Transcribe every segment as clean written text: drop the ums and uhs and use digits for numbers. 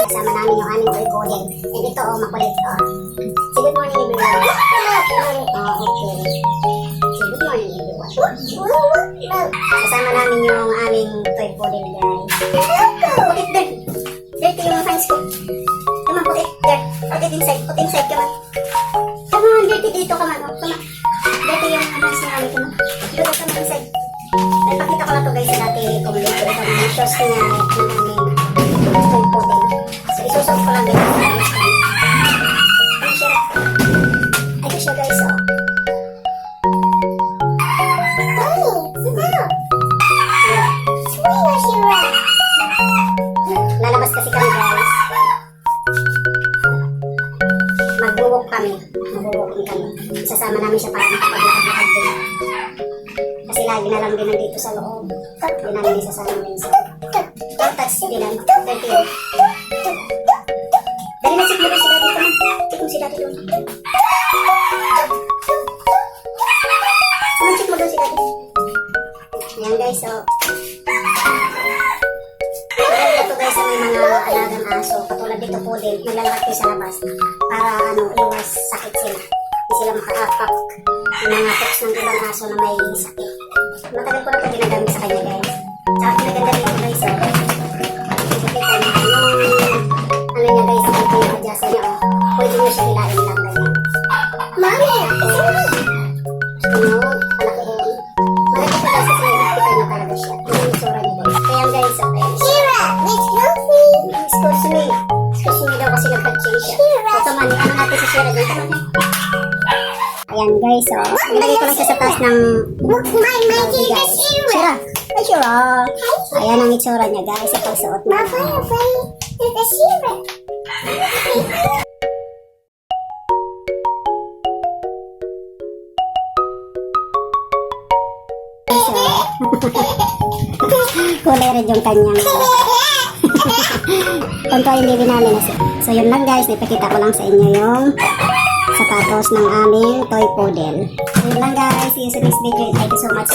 Kasama namin yung aming toy poodle. And ito, makulit. Say good morning, everyone. Okay. Say good morning, everyone. Kasama namin yung aming toy poodle, guys. Put it there. Dirty yung hands ko. Come on, put it there. Put it inside. Put inside, come on. Come on, dirty dito, come on. Come on. Dirty yung hands namin, come on. Come on, inside. Nagpakita ko na to guys sa dati kung dito ito mga shows niya ng aming toy poodle. So isusot ko lang guys sa alas kami. Ano siya? Ito siya guys oh. Lalabas kasi kami guys. Magbuwok kami. Magbuwokin kami. Sasama namin siya para makapaglakad-lakad din. Kasi lagi na lang din nandito sa loob. Hindi namin isasama din sa don't touch din lang. Dirty yun. Dali na siguro si Daddy. Come on. Check mo si Daddy doon. Come on, check mo doon si Daddy. Ayan guys, so maganda to guys sa may mga alagang aso. Katulad dito po din, naglalakad kayo sa labas para iwas sakit sila. Hindi sila maka-apak. Nangatok ng ibang aso na may sakit. Matagal ko na ito ginagamit sa kanya guys. Tsaka pinaganda dito guys oh. Nakikita niya yung ano niya guys, ito yung adjust niya oh. Pwede nyo siya hilahin lang ganyan. Mami! Ano? Palakihin. Maganda po guys kasi nakikita niya talaga siya. Ano yung itsura niya guys. Kaya guys oh. Shira! Excuse me. Excuse me daw kasi nagpa-change siya. So come on, ano natin si Shira dito naman. Ayan guys, so nilagay ko lang siya sa taas ng guys. Shira! Ay Shira! Ayan ang itsura niya guys sa pagsuot niya. Kulay red yung kanyang tonto yung baby namin. So yun lang guys, ipakita ko lang sa inyo yung sapatos ng aming toy poodle. So yun lang guys, see you sa next video. Thank you so much.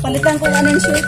Palitan ko nga ng shirt.